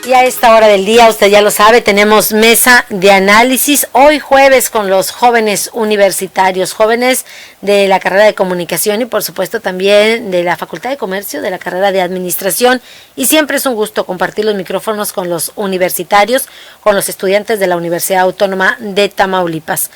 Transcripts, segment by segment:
Y a esta hora del día, usted ya lo sabe, tenemos mesa de análisis hoy jueves con los jóvenes universitarios, jóvenes de la carrera de comunicación y por supuesto también de la Facultad de Comercio, de la carrera de administración. Y siempre es un gusto compartir los micrófonos con los universitarios, con los estudiantes de la Universidad Autónoma de Tamaulipas.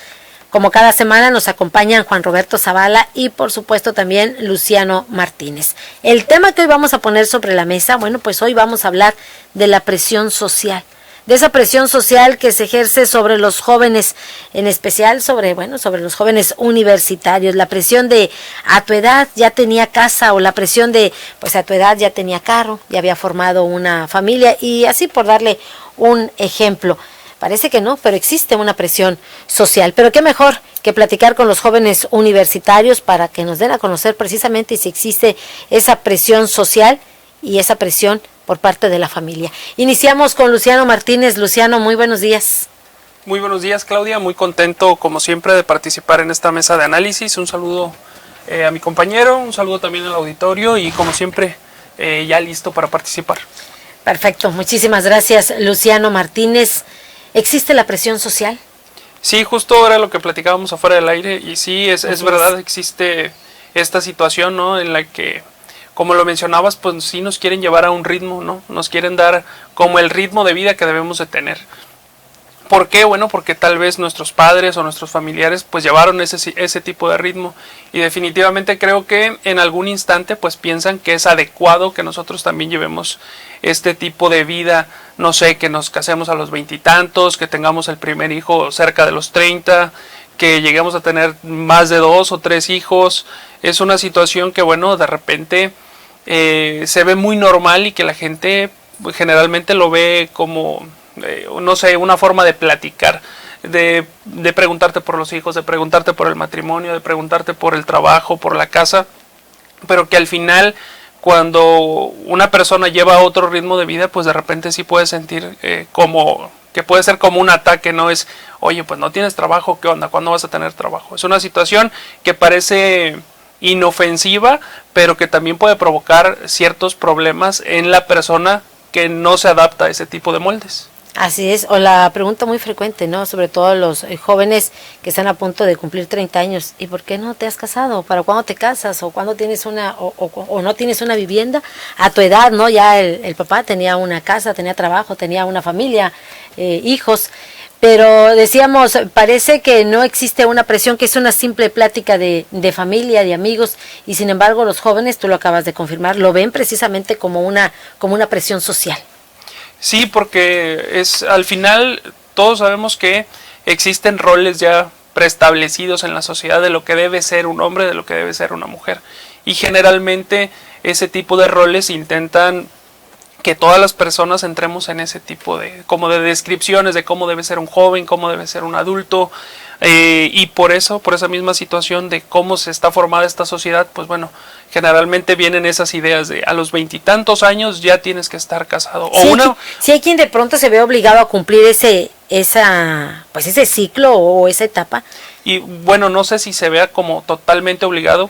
Como cada semana nos acompañan Juan Roberto Zavala y por supuesto también Luciano Martínez. El tema que hoy vamos a poner sobre la mesa, bueno, pues hoy vamos a hablar de la presión social, de esa presión social que se ejerce sobre los jóvenes, en especial sobre los jóvenes universitarios, la presión de a tu edad ya tenía casa o la presión de pues a tu edad ya tenía carro, ya había formado una familia y así por darle un ejemplo. Parece que no, pero existe una presión social. Pero qué mejor que platicar con los jóvenes universitarios para que nos den a conocer precisamente si existe esa presión social y esa presión por parte de la familia. Iniciamos con Luciano Martínez. Luciano, muy buenos días. Muy buenos días, Claudia. Muy contento, como siempre, de participar en esta mesa de análisis. Un saludo a mi compañero, un saludo también al auditorio y, como siempre, ya listo para participar. Perfecto. Muchísimas gracias, Luciano Martínez. ¿Existe la presión social? Sí, justo era lo que platicábamos afuera del aire y sí, es verdad, existe esta situación, ¿no? En la que, como lo mencionabas, pues sí nos quieren llevar a un ritmo, ¿no? Nos quieren dar como el ritmo de vida que debemos de tener. ¿Por qué? Bueno, porque tal vez nuestros padres o nuestros familiares pues llevaron ese tipo de ritmo y definitivamente creo que en algún instante pues piensan que es adecuado que nosotros también llevemos este tipo de vida, no sé, que nos casemos a los 20 y tantos, que tengamos el primer hijo cerca de los 30, que lleguemos a tener más de 2 o 3 hijos. Es una situación que bueno, de repente se ve muy normal y que la gente generalmente lo ve como no sé, una forma de platicar, de preguntarte por los hijos, de preguntarte por el matrimonio, de preguntarte por el trabajo, por la casa, pero que al final cuando una persona lleva otro ritmo de vida, pues de repente sí puede sentir como que puede ser como un ataque, no es, oye, pues no tienes trabajo, ¿qué onda? ¿Cuándo vas a tener trabajo? Es una situación que parece inofensiva, pero que también puede provocar ciertos problemas en la persona que no se adapta a ese tipo de moldes. Así es, o la pregunta muy frecuente, ¿no? Sobre todo los jóvenes que están a punto de cumplir 30 años, ¿y por qué no te has casado? ¿Para cuándo te casas? ¿O cuándo tienes o no tienes una vivienda? A tu edad, ¿no? Ya el papá tenía una casa, tenía trabajo, tenía una familia, hijos, pero decíamos, parece que no existe una presión, que es una simple plática de familia, de amigos, y sin embargo los jóvenes, tú lo acabas de confirmar, lo ven precisamente como una presión social. Sí, porque al final todos sabemos que existen roles ya preestablecidos en la sociedad de lo que debe ser un hombre, de lo que debe ser una mujer. Y generalmente ese tipo de roles intentan que todas las personas entremos en ese tipo de descripciones de cómo debe ser un joven, cómo debe ser un adulto. Y por esa misma situación de cómo se está formada esta sociedad, pues bueno, generalmente vienen esas ideas de a los 20 y tantos años ya tienes que estar casado. Sí, hay quien de pronto se ve obligado a cumplir ese ciclo o esa etapa. Y bueno, no sé si se vea como totalmente obligado.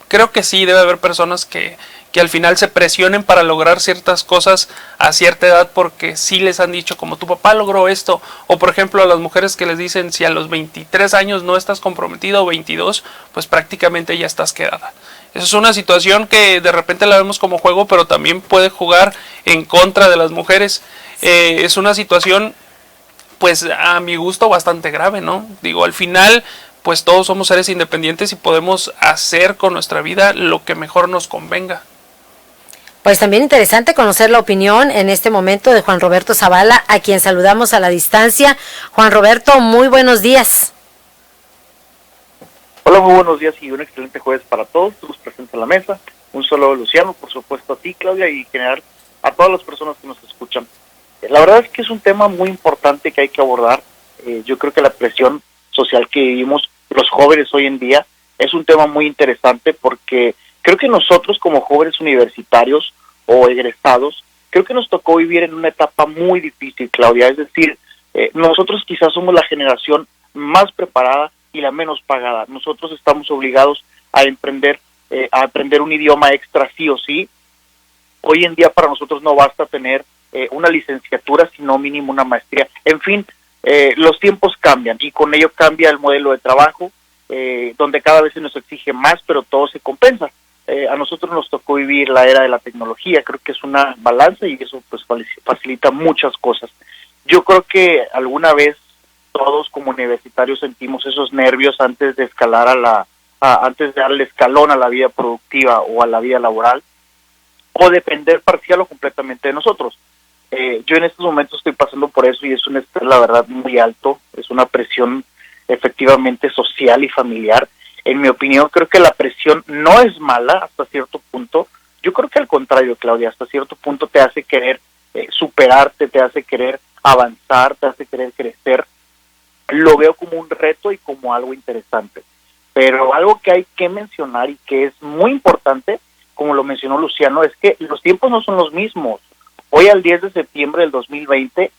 Creo que sí, debe haber personas que al final se presionen para lograr ciertas cosas a cierta edad porque sí les han dicho como tu papá logró esto, o por ejemplo a las mujeres que les dicen si a los 23 años no estás comprometida o 22, pues prácticamente ya estás quedada. Esa es una situación que de repente la vemos como juego, pero también puede jugar en contra de las mujeres. Es una situación pues a mi gusto bastante grave, ¿no? Digo, al final pues todos somos seres independientes y podemos hacer con nuestra vida lo que mejor nos convenga. Pues también interesante conocer la opinión en este momento de Juan Roberto Zavala, a quien saludamos a la distancia. Juan Roberto, muy buenos días. Hola, muy buenos días y un excelente jueves para todos los presentes en la mesa. Un saludo a Luciano, por supuesto a ti, Claudia, y en general a todas las personas que nos escuchan. La verdad es que es un tema muy importante que hay que abordar. Yo creo que la presión social que vivimos los jóvenes hoy en día es un tema muy interesante porque creo que nosotros como jóvenes universitarios o egresados, creo que nos tocó vivir en una etapa muy difícil, Claudia. Es decir, nosotros quizás somos la generación más preparada y la menos pagada. Nosotros estamos obligados a aprender un idioma extra sí o sí. Hoy en día para nosotros no basta tener una licenciatura, sino mínimo una maestría. En fin, los tiempos cambian y con ello cambia el modelo de trabajo, donde cada vez se nos exige más, pero todo se compensa. A nosotros nos tocó vivir la era de la tecnología, creo que es una balanza y eso pues facilita muchas cosas. Yo creo que alguna vez todos como universitarios sentimos esos nervios antes de escalar antes de darle escalón a la vida productiva o a la vida laboral, o depender parcial o completamente de nosotros. Yo en estos momentos estoy pasando por eso y es un estrés, la verdad, muy alto, es una presión efectivamente social y familiar. En mi opinión, creo que la presión no es mala hasta cierto punto. Yo creo que al contrario, Claudia, hasta cierto punto te hace querer superarte, te hace querer avanzar, te hace querer crecer. Lo veo como un reto y como algo interesante. Pero algo que hay que mencionar y que es muy importante, como lo mencionó Luciano, es que los tiempos no son los mismos. Hoy al 10 de septiembre del 2020,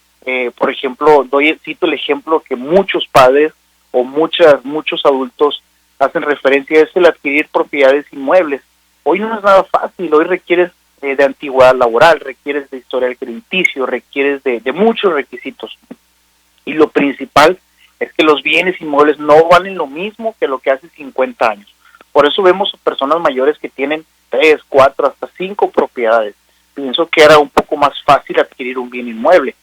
por ejemplo, cito el ejemplo que muchos padres o muchos adultos hacen referencia, es el adquirir propiedades inmuebles. Hoy no es nada fácil, hoy requieres de antigüedad laboral, requieres de historial crediticio, requieres de muchos requisitos. Y lo principal es que los bienes inmuebles no valen lo mismo que lo que hace 50 años. Por eso vemos personas mayores que tienen 3, 4, hasta 5 propiedades. Pienso que era un poco más fácil adquirir un bien inmueble.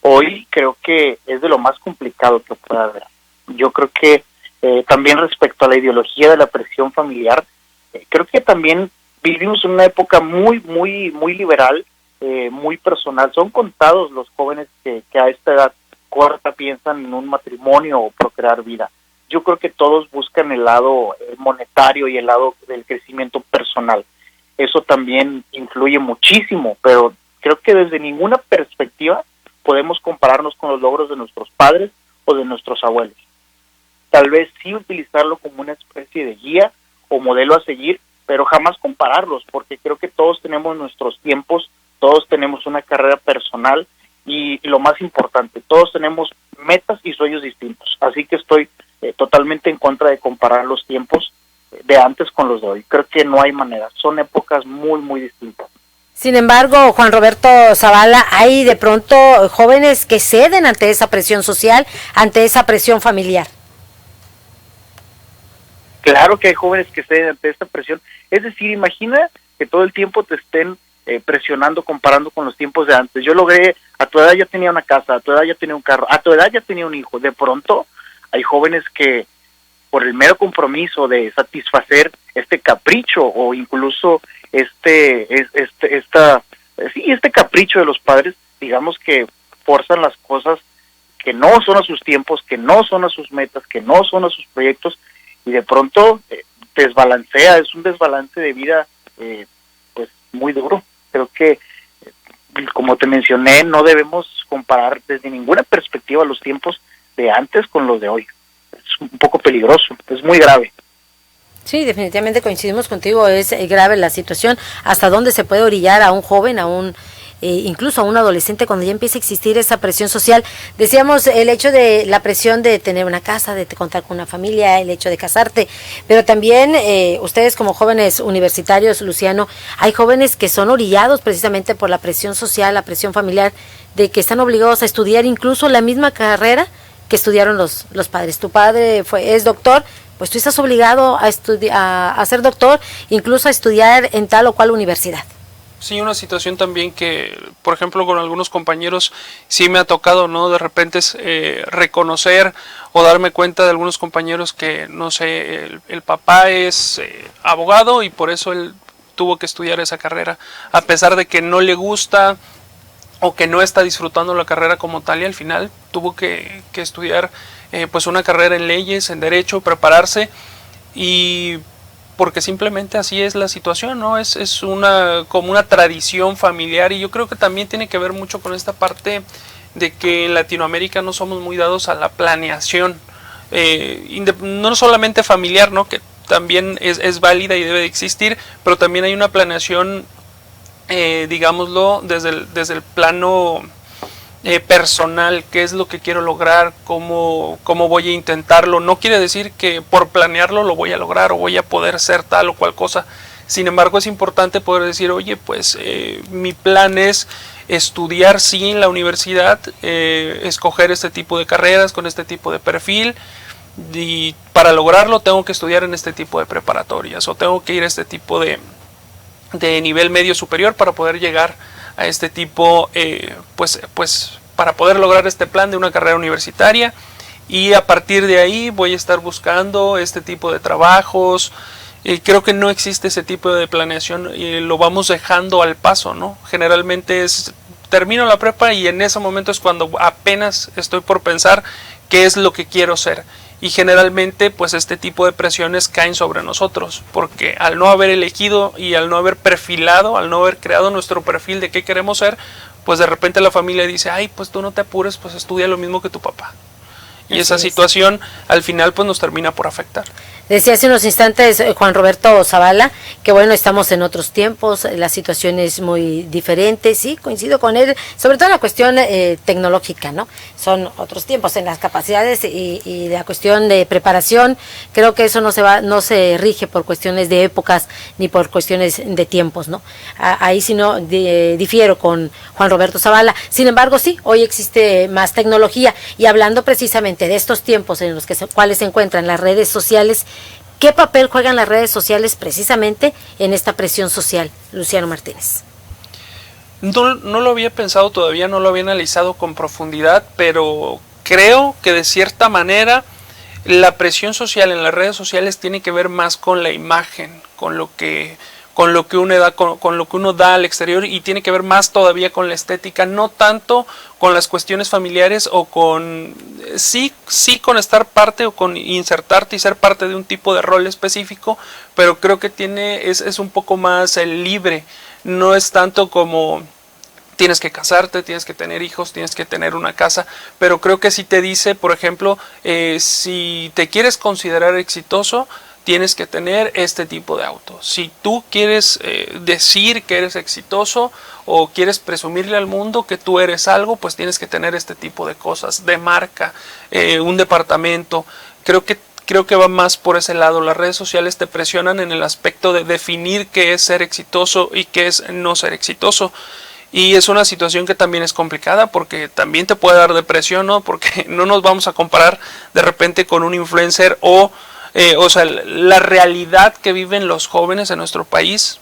Hoy creo que es de lo más complicado que pueda haber. Yo creo que también respecto a la ideología de la presión familiar, creo que también vivimos en una época muy liberal, muy personal. Son contados los jóvenes que a esta edad corta piensan en un matrimonio o procrear vida. Yo creo que todos buscan el lado monetario y el lado del crecimiento personal. Eso también influye muchísimo, pero creo que desde ninguna perspectiva podemos compararnos con los logros de nuestros padres o de nuestros abuelos. Tal vez sí utilizarlo como una especie de guía o modelo a seguir, pero jamás compararlos, porque creo que todos tenemos nuestros tiempos, todos tenemos una carrera personal y lo más importante, todos tenemos metas y sueños distintos. Así que estoy totalmente en contra de comparar los tiempos de antes con los de hoy. Creo que no hay manera, son épocas muy distintas. Sin embargo, Juan Roberto Zavala, hay de pronto jóvenes que ceden ante esa presión social, ante esa presión familiar. Claro que hay jóvenes que ceden ante esta presión. Es decir, imagina que todo el tiempo te estén presionando, comparando con los tiempos de antes. Yo logré, a tu edad ya tenía una casa, a tu edad ya tenía un carro, a tu edad ya tenía un hijo. De pronto hay jóvenes que por el mero compromiso de satisfacer este capricho o incluso este capricho de los padres, digamos que forzan las cosas que no son a sus tiempos, que no son a sus metas, que no son a sus proyectos, y de pronto desbalancea, es un desbalance de vida pues muy duro. Creo que, como te mencioné, no debemos comparar desde ninguna perspectiva los tiempos de antes con los de hoy. Es un poco peligroso, es muy grave. Sí, definitivamente coincidimos contigo, es grave la situación, hasta dónde se puede orillar a un joven, incluso a un adolescente cuando ya empieza a existir esa presión social. Decíamos el hecho de la presión de tener una casa, de contar con una familia, el hecho de casarte, pero también ustedes como jóvenes universitarios, Luciano, hay jóvenes que son orillados precisamente por la presión social, la presión familiar, de que están obligados a estudiar incluso la misma carrera que estudiaron los padres. Tu padre es doctor, pues tú estás obligado a ser doctor, incluso a estudiar en tal o cual universidad. Sí, una situación también que, por ejemplo, con algunos compañeros sí me ha tocado, ¿no? De repente reconocer o darme cuenta de algunos compañeros que, no sé, el papá es abogado y por eso él tuvo que estudiar esa carrera, a pesar de que no le gusta o que no está disfrutando la carrera como tal, y al final tuvo que estudiar pues una carrera en leyes, en derecho, prepararse, y porque simplemente así es la situación, ¿no? Es como una tradición familiar, y yo creo que también tiene que ver mucho con esta parte de que en Latinoamérica no somos muy dados a la planeación, no solamente familiar, ¿no? Que también es válida y debe de existir, pero también hay una planeación, digámoslo, desde el plano personal, qué es lo que quiero lograr, cómo voy a intentarlo. No quiere decir que por planearlo lo voy a lograr o voy a poder ser tal o cual cosa. Sin embargo, es importante poder decir, oye, pues mi plan es estudiar sí en la universidad, escoger este tipo de carreras con este tipo de perfil, y para lograrlo tengo que estudiar en este tipo de preparatorias o tengo que ir a este tipo de nivel medio superior para poder llegar a este tipo, pues para poder lograr este plan de una carrera universitaria, y a partir de ahí voy a estar buscando este tipo de trabajos. Creo que no existe ese tipo de planeación y lo vamos dejando al paso, ¿no? Generalmente termino la prepa y en ese momento es cuando apenas estoy por pensar qué es lo que quiero ser. Y generalmente pues este tipo de presiones caen sobre nosotros, porque al no haber elegido y al no haber perfilado, al no haber creado nuestro perfil de qué queremos ser, pues de repente la familia dice, ay, pues tú no te apures, pues estudia lo mismo que tu papá. Y esa situación al final pues nos termina por afectar. Decía hace unos instantes Juan Roberto Zavala que bueno, estamos en otros tiempos, la situación es muy diferente, sí, coincido con él, sobre todo en la cuestión tecnológica, ¿no? Son otros tiempos en las capacidades y la cuestión de preparación, creo que eso no se rige por cuestiones de épocas ni por cuestiones de tiempos, ¿no? Ahí sí no difiero con Juan Roberto Zavala. Sin embargo, sí, hoy existe más tecnología y hablando precisamente de estos tiempos en los cuales se encuentran las redes sociales, ¿qué papel juegan las redes sociales precisamente en esta presión social, Luciano Martínez? No lo había pensado todavía, no lo había analizado con profundidad, pero creo que de cierta manera la presión social en las redes sociales tiene que ver más con la imagen, con lo que uno da al exterior, y tiene que ver más todavía con la estética, no tanto con las cuestiones familiares o con sí con estar parte o con insertarte y ser parte de un tipo de rol específico, pero creo que es un poco más libre, no es tanto como tienes que casarte, tienes que tener hijos, tienes que tener una casa, pero creo que sí te dice, por ejemplo, si te quieres considerar exitoso, tienes que tener este tipo de auto. Si tú quieres decir que eres exitoso o quieres presumirle al mundo que tú eres algo, pues tienes que tener este tipo de cosas, de marca, un departamento. Creo que va más por ese lado. Las redes sociales te presionan en el aspecto de definir qué es ser exitoso y qué es no ser exitoso. Y es una situación que también es complicada porque también te puede dar depresión, ¿no? Porque no nos vamos a comparar de repente con un influencer o sea, la realidad que viven los jóvenes en nuestro país.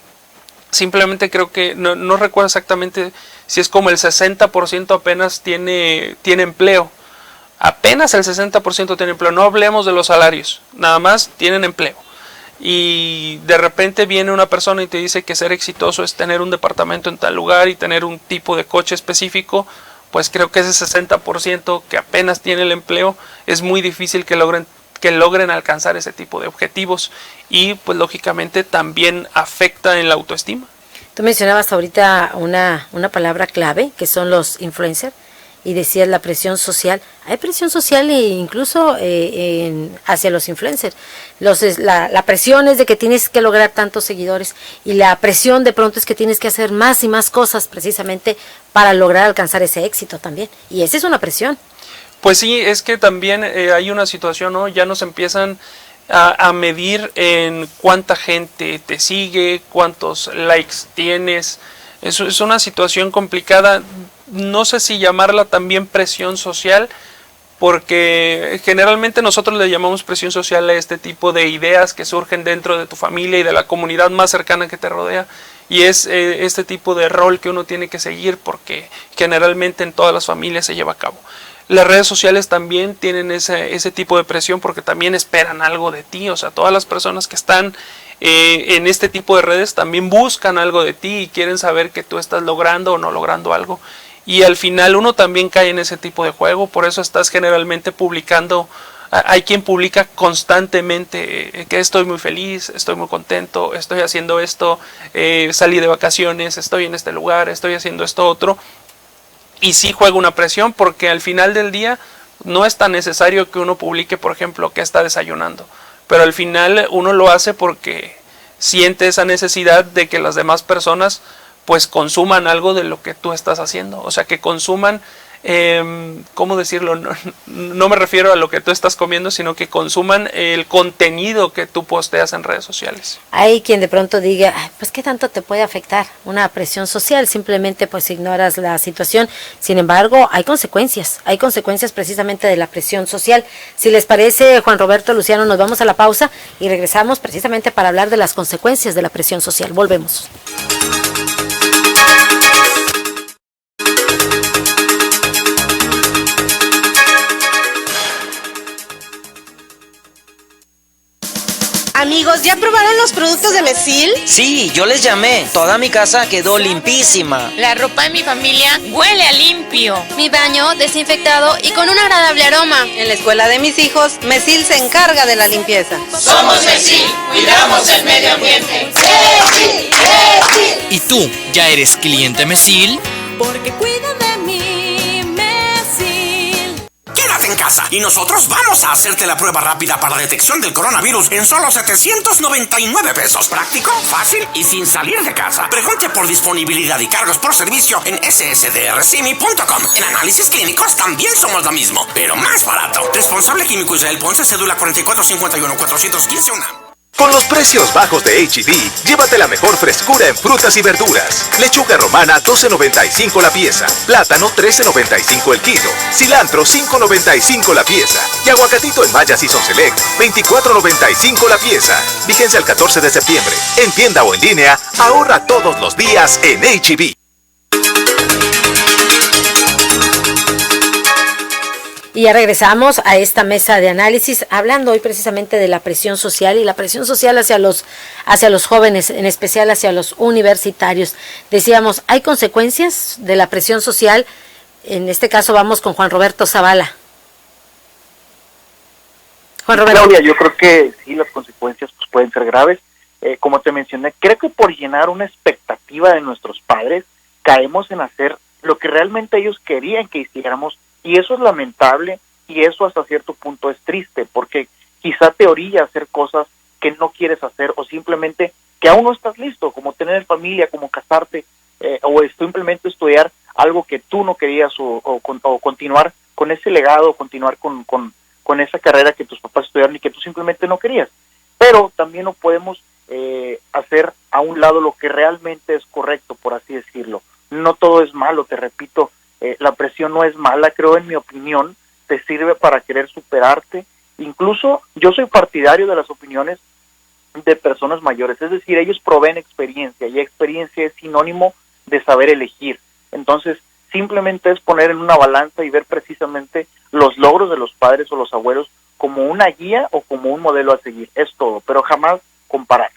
Simplemente creo que, no recuerdo exactamente si es como el 60% apenas tiene empleo. Apenas el 60% tiene empleo. No hablemos de los salarios, nada más tienen empleo. Y de repente viene una persona y te dice que ser exitoso es tener un departamento en tal lugar y tener un tipo de coche específico. Pues creo que ese 60% que apenas tiene el empleo es muy difícil que logren alcanzar ese tipo de objetivos, y pues lógicamente también afecta en la autoestima. Tú mencionabas ahorita una palabra clave que son los influencers y decías la presión social. Hay presión social incluso hacia los influencers. La presión es de que tienes que lograr tantos seguidores y la presión de pronto es que tienes que hacer más y más cosas precisamente para lograr alcanzar ese éxito también, y esa es una presión. Pues sí, es que también hay una situación, ¿no? Ya nos empiezan a medir en cuánta gente te sigue, cuántos likes tienes. Eso es una situación complicada. No sé si llamarla también presión social, porque generalmente nosotros le llamamos presión social a este tipo de ideas que surgen dentro de tu familia y de la comunidad más cercana que te rodea. Y es este tipo de rol que uno tiene que seguir, porque generalmente en todas las familias se lleva a cabo. Las redes sociales también tienen ese tipo de presión porque también esperan algo de ti. O sea, todas las personas que están en este tipo de redes también buscan algo de ti y quieren saber que tú estás logrando o no logrando algo. Y al final uno también cae en ese tipo de juego. Por eso estás generalmente publicando. Hay quien publica constantemente que estoy muy feliz, estoy muy contento, estoy haciendo esto, salí de vacaciones, estoy en este lugar, estoy haciendo esto otro. Y sí juega una presión porque al final del día no es tan necesario que uno publique, por ejemplo, que está desayunando. Pero al final uno lo hace porque siente esa necesidad de que las demás personas pues consuman algo de lo que tú estás haciendo. O sea, que consuman ¿cómo decirlo? No me refiero a lo que tú estás comiendo, sino que consuman el contenido que tú posteas en redes sociales. Hay quien de pronto diga, "Ay, pues qué tanto te puede afectar una presión social, simplemente pues ignoras la situación". Sin embargo, hay consecuencias precisamente de la presión social. Si les parece, Juan Roberto, Luciano, nos vamos a la pausa y regresamos precisamente para hablar de las consecuencias de la presión social. Volvemos. Amigos, ¿ya probaron los productos de Mesil? Sí, yo les llamé. Toda mi casa quedó limpísima. La ropa de mi familia huele a limpio. Mi baño desinfectado y con un agradable aroma. En la escuela de mis hijos, Mesil se encarga de la limpieza. Somos Mesil, cuidamos el medio ambiente. ¡Mesil! ¡Mesil! ¿Y tú, ya eres cliente Mesil? Porque cuida de mí, Mesil. Quédate en casa y nosotros vamos a hacerte la prueba rápida para detección del coronavirus en solo 799 pesos. Práctico, fácil y sin salir de casa. Pregunte por disponibilidad y cargos por servicio en ssdrcimi.com. En análisis clínicos también somos lo mismo, pero más barato. Responsable químico Israel Ponce, cédula 4451-415-1. Con los precios bajos de H-E-B, llévate la mejor frescura en frutas y verduras. Lechuga romana 12.95 la pieza, plátano 13.95 el kilo, cilantro 5.95 la pieza y aguacatito en Maya Season Select 24.95 la pieza. Vigencia el 14 de septiembre. En tienda o en línea, ahorra todos los días en H-E-B. Y ya regresamos a esta mesa de análisis, hablando hoy precisamente de la presión social y la presión social hacia los jóvenes, en especial hacia los universitarios. Decíamos, hay consecuencias de la presión social. En este caso vamos con Juan Roberto Zavala. Juan Roberto. Claudia, yo creo que sí, las consecuencias pues, pueden ser graves. Como te mencioné, creo que por llenar una expectativa de nuestros padres, caemos en hacer lo que realmente ellos querían que hiciéramos. Y eso es lamentable y eso hasta cierto punto es triste porque quizá te orilla a hacer cosas que no quieres hacer o simplemente que aún no estás listo, como tener familia, como casarte o simplemente estudiar algo que tú no querías o continuar con ese legado, continuar con esa carrera que tus papás estudiaron y que tú simplemente no querías. Pero también no podemos hacer a un lado lo que realmente es correcto, por así decirlo. No todo es malo, te repito. La presión no es mala, creo, en mi opinión, te sirve para querer superarte. Incluso yo soy partidario de las opiniones de personas mayores, es decir, ellos proveen experiencia y experiencia es sinónimo de saber elegir. Entonces, simplemente es poner en una balanza y ver precisamente los logros de los padres o los abuelos como una guía o como un modelo a seguir, es todo, pero jamás comparar,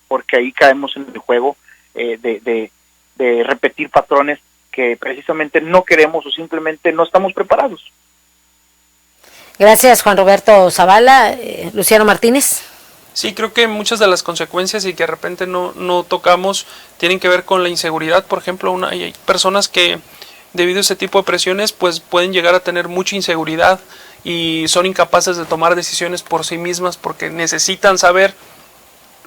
porque ahí caemos en el juego de repetir patrones que precisamente no queremos o simplemente no estamos preparados. Gracias, Juan Roberto Zavala. Luciano Martínez. Sí, creo que muchas de las consecuencias y que de repente no tocamos tienen que ver con la inseguridad. Por ejemplo, hay personas que debido a ese tipo de presiones pues pueden llegar a tener mucha inseguridad y son incapaces de tomar decisiones por sí mismas porque necesitan saber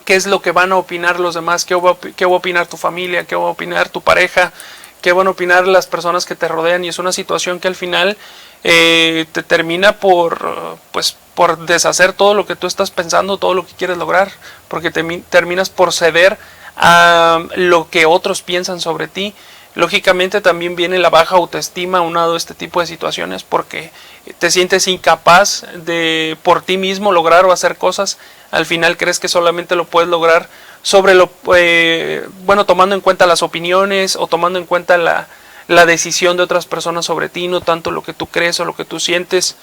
qué es lo que van a opinar los demás, qué va a opinar tu familia, qué va a opinar tu pareja, qué van a opinar las personas que te rodean, y es una situación que al final te termina por deshacer todo lo que tú estás pensando, todo lo que quieres lograr, porque terminas por ceder a lo que otros piensan sobre ti. Lógicamente también viene la baja autoestima aunado a este tipo de situaciones porque te sientes incapaz de por ti mismo lograr o hacer cosas. Al final crees que solamente lo puedes lograr sobre tomando en cuenta las opiniones o tomando en cuenta la decisión de otras personas sobre ti, no tanto lo que tú crees o lo que tú sientes.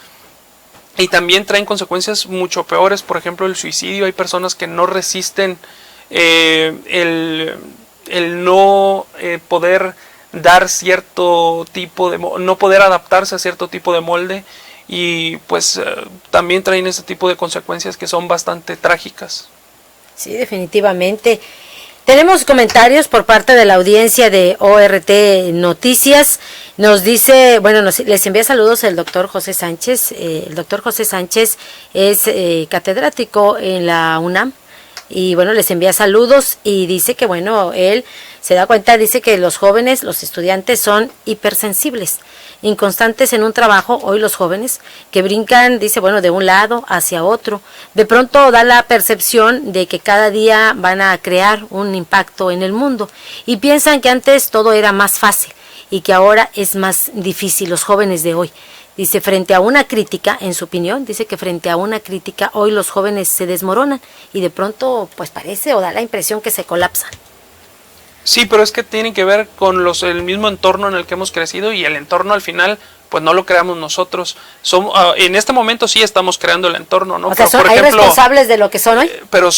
Y también traen consecuencias mucho peores, por ejemplo el suicidio. Hay personas que no resisten el no poder dar cierto tipo de no poder adaptarse a cierto tipo de molde y pues también traen ese tipo de consecuencias que son bastante trágicas. Sí, definitivamente. Tenemos comentarios por parte de la audiencia de ORT Noticias. Nos dice, les envía saludos el doctor José Sánchez. El doctor José Sánchez es catedrático en la UNAM. Y les envía saludos y dice que él se da cuenta, dice que los jóvenes, los estudiantes son hipersensibles. inconstantes en un trabajo, hoy los jóvenes, que brincan, dice, bueno, de un lado hacia otro. De pronto da la percepción de que cada día van a crear un impacto en el mundo y piensan que antes todo era más fácil y que ahora es más difícil, los jóvenes de hoy. Dice, frente a una crítica, en su opinión, dice que frente a una crítica, hoy los jóvenes se desmoronan y de pronto, pues parece o da la impresión que se colapsan. Sí, pero es que tiene que ver con el mismo entorno en el que hemos crecido y el entorno al final, pues no lo creamos nosotros. En este momento sí estamos creando el entorno, ¿no? O sea, pero, por ¿hay ejemplo, responsables de lo que son hoy? Pero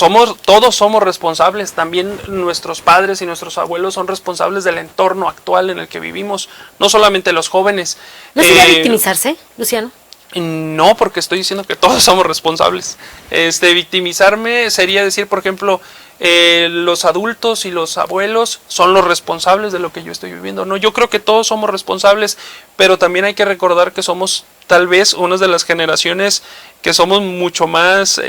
todos somos responsables, también nuestros padres y nuestros abuelos son responsables del entorno actual en el que vivimos, no solamente los jóvenes. ¿No sería victimizarse, Luciano? No, porque estoy diciendo que todos somos responsables. Victimizarme sería decir, por ejemplo, los adultos y los abuelos son los responsables de lo que yo estoy viviendo. No, yo creo que todos somos responsables, pero también hay que recordar que somos tal vez una de las generaciones que somos mucho más,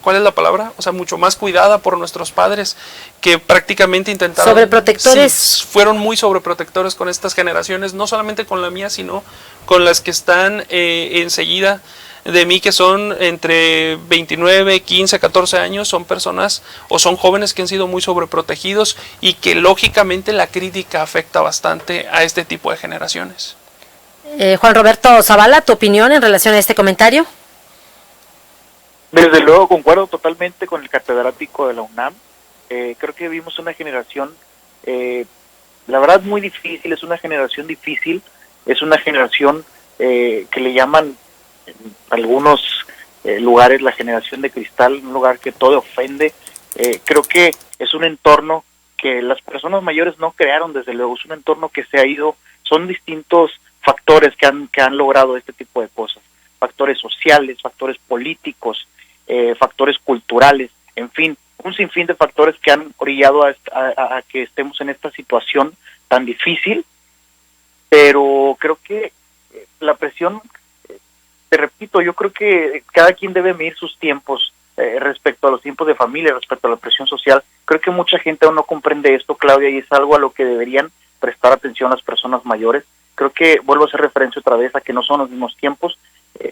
¿cuál es la palabra? O sea, mucho más cuidada por nuestros padres, que prácticamente intentaron... Sobreprotectores. Sí, fueron muy sobreprotectores con estas generaciones, no solamente con la mía, sino con las que están enseguida de mí, que son entre 29, 15, 14 años, son personas o son jóvenes que han sido muy sobreprotegidos y que lógicamente la crítica afecta bastante a este tipo de generaciones. Juan Roberto Zavala, ¿tu opinión en relación a este comentario? Desde luego concuerdo totalmente con el catedrático de la UNAM. Creo que vivimos una generación, la verdad, muy difícil, es una generación difícil, es una generación que le llaman en algunos lugares la generación de cristal, un lugar que todo ofende. Creo que es un entorno que las personas mayores no crearon, desde luego, es un entorno que se ha ido, son distintos factores que han logrado este tipo de cosas, factores sociales, factores políticos, factores culturales, en fin, un sinfín de factores que han orillado a que estemos en esta situación tan difícil, pero creo que la presión, te repito, yo creo que cada quien debe medir sus tiempos respecto a los tiempos de familia, respecto a la presión social. Creo que mucha gente aún no comprende esto, Claudia, y es algo a lo que deberían prestar atención las personas mayores. Creo que vuelvo a hacer referencia otra vez a que no son los mismos tiempos,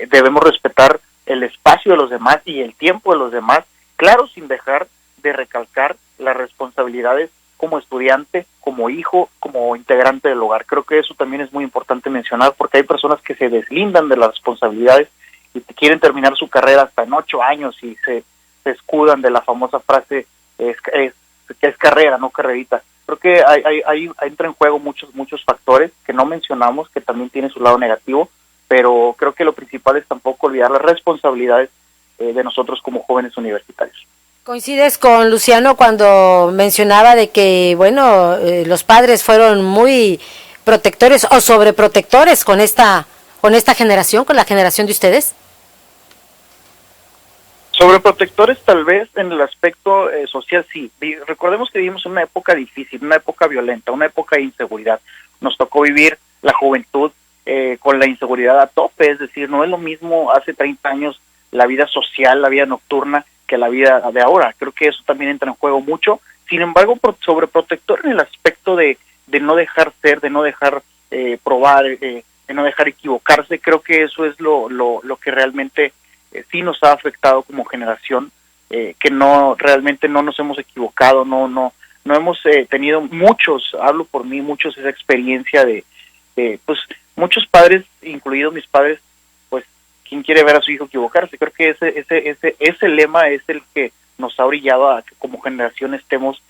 debemos respetar el espacio de los demás y el tiempo de los demás, claro, sin dejar de recalcar las responsabilidades como estudiante, como hijo, como integrante del hogar. Creo que eso también es muy importante mencionar, porque hay personas que se deslindan de las responsabilidades y quieren terminar su carrera hasta en 8 años y se escudan de la famosa frase que es carrera, no carrerita. Creo que hay entra en juego muchos factores que no mencionamos, que también tienen su lado negativo, pero creo que lo principal es tampoco olvidar las responsabilidades de nosotros como jóvenes universitarios. ¿Coincides con Luciano cuando mencionaba de que, bueno, los padres fueron muy protectores o sobreprotectores con esta generación, con la generación de ustedes? Sobreprotectores tal vez en el aspecto social, sí. Recordemos que vivimos en una época difícil, una época violenta, una época de inseguridad. Nos tocó vivir la juventud con la inseguridad a tope, es decir, no es lo mismo hace 30 años la vida social, la vida nocturna, que la vida de ahora. Creo que eso también entra en juego mucho. Sin embargo, sobreprotector en el aspecto de no dejar ser, de no dejar probar, de no dejar equivocarse. Creo que eso es lo que realmente sí nos ha afectado como generación, que realmente no nos hemos equivocado, no hemos tenido muchos, hablo por mí, muchos esa experiencia de pues muchos padres, incluidos mis padres, pues ¿quién quiere ver a su hijo equivocarse? Creo que ese lema es el que nos ha orillado a que como generación seamos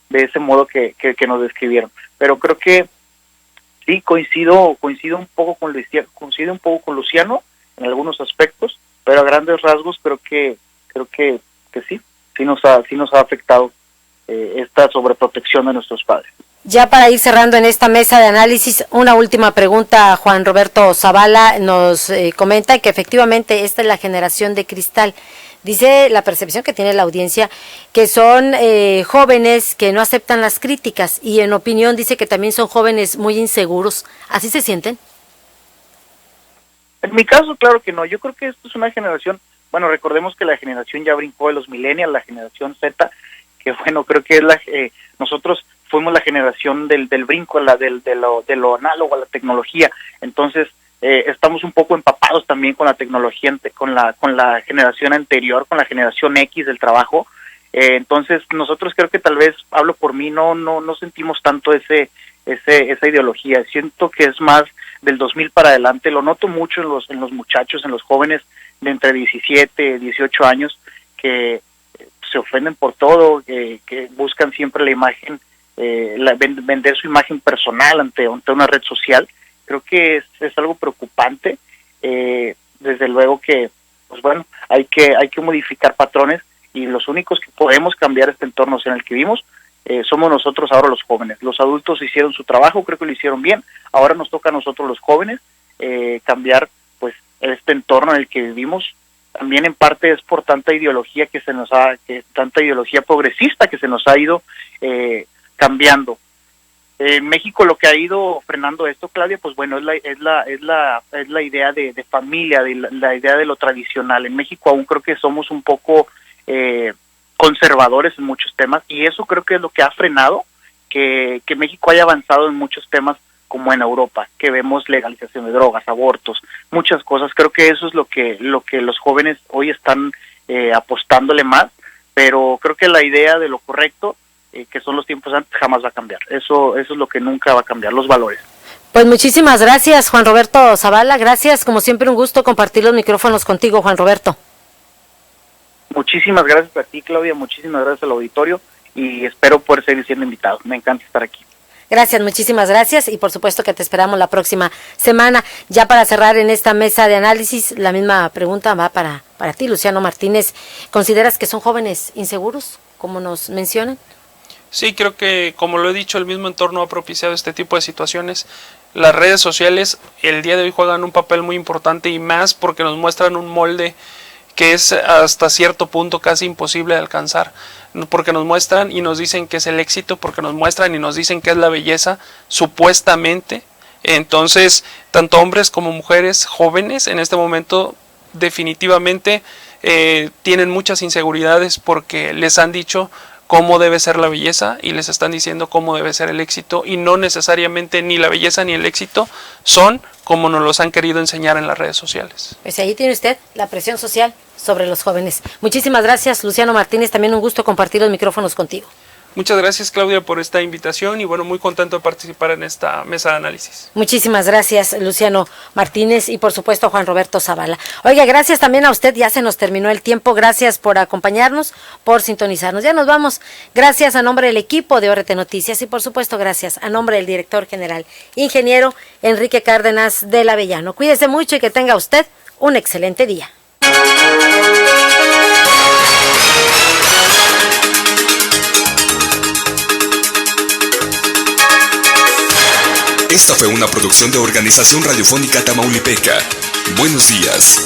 de ese modo que nos describieron. Pero creo que sí, coincido un poco con Luciano en algunos aspectos, pero a grandes rasgos creo que sí nos ha afectado esta sobreprotección de nuestros padres. Ya para ir cerrando en esta mesa de análisis, una última pregunta. Juan Roberto Zavala nos comenta que efectivamente esta es la generación de cristal. Dice la percepción que tiene la audiencia que son jóvenes que no aceptan las críticas y en opinión dice que también son jóvenes muy inseguros. ¿Así se sienten? En mi caso, claro que no. Yo creo que esto es una generación, bueno, recordemos que la generación ya brincó de los millennials, la generación Z, que bueno, creo que es nosotros fuimos la generación del brinco, de lo análogo a la tecnología. Entonces, estamos un poco empapados también con la tecnología, con la generación anterior, con la generación X del trabajo. Entonces, nosotros creo que tal vez, hablo por mí, no sentimos tanto esa ideología. Siento que es más del 2000 para adelante. Lo noto mucho en los muchachos, en los jóvenes de entre 17, 18 años, que se ofenden por todo, que buscan siempre la imagen, vender su imagen personal ante una red social. Creo que es algo preocupante. Desde luego que, pues bueno, hay que modificar patrones, y los únicos que podemos cambiar este entorno en el que vivimos somos nosotros ahora, los jóvenes. Los adultos hicieron su trabajo, creo que lo hicieron bien. Ahora nos toca a nosotros, los jóvenes, cambiar pues este entorno en el que vivimos. También en parte es por tanta ideología tanta ideología progresista que se nos ha ido cambiando. En México lo que ha ido frenando esto, Claudia, pues bueno, es la idea de familia, la idea de lo tradicional. En México aún creo que somos un poco conservadores en muchos temas, y eso creo que es lo que ha frenado que México haya avanzado en muchos temas como en Europa, que vemos legalización de drogas, abortos, muchas cosas. Creo que eso es lo que los jóvenes hoy están apostándole más, pero creo que la idea de lo correcto, que son los tiempos antes, jamás va a cambiar. Eso es lo que nunca va a cambiar, los valores. Pues muchísimas gracias, Juan Roberto Zavala. Gracias, como siempre, un gusto compartir los micrófonos contigo, Juan Roberto. Muchísimas gracias a ti, Claudia, muchísimas gracias al auditorio, y espero poder seguir siendo invitado. Me encanta estar aquí. Gracias, muchísimas gracias, y por supuesto que te esperamos la próxima semana. Ya para cerrar en esta mesa de análisis, la misma pregunta va para ti, Luciano Martínez. ¿Consideras que son jóvenes inseguros, como nos mencionan? Sí, creo que, como lo he dicho, el mismo entorno ha propiciado este tipo de situaciones. Las redes sociales el día de hoy juegan un papel muy importante, y más porque nos muestran un molde que es hasta cierto punto casi imposible de alcanzar, porque nos muestran y nos dicen que es el éxito, porque nos muestran y nos dicen que es la belleza, supuestamente. Entonces, tanto hombres como mujeres jóvenes en este momento definitivamente tienen muchas inseguridades, porque les han dicho cómo debe ser la belleza y les están diciendo cómo debe ser el éxito, y no necesariamente ni la belleza ni el éxito son como nos los han querido enseñar en las redes sociales. Pues ahí tiene usted la presión social sobre los jóvenes. Muchísimas gracias, Luciano Martínez, también un gusto compartir los micrófonos contigo. Muchas gracias, Claudia, por esta invitación, y bueno, muy contento de participar en esta mesa de análisis. Muchísimas gracias, Luciano Martínez, y por supuesto Juan Roberto Zavala. Oiga, gracias también a usted, ya se nos terminó el tiempo. Gracias por acompañarnos, por sintonizarnos. Ya nos vamos. Gracias a nombre del equipo de ORT Noticias, y por supuesto gracias a nombre del director general, ingeniero Enrique Cárdenas del Avellano. Cuídese mucho y que tenga usted un excelente día. Esta fue una producción de Organización Radiofónica Tamaulipeca. Buenos días.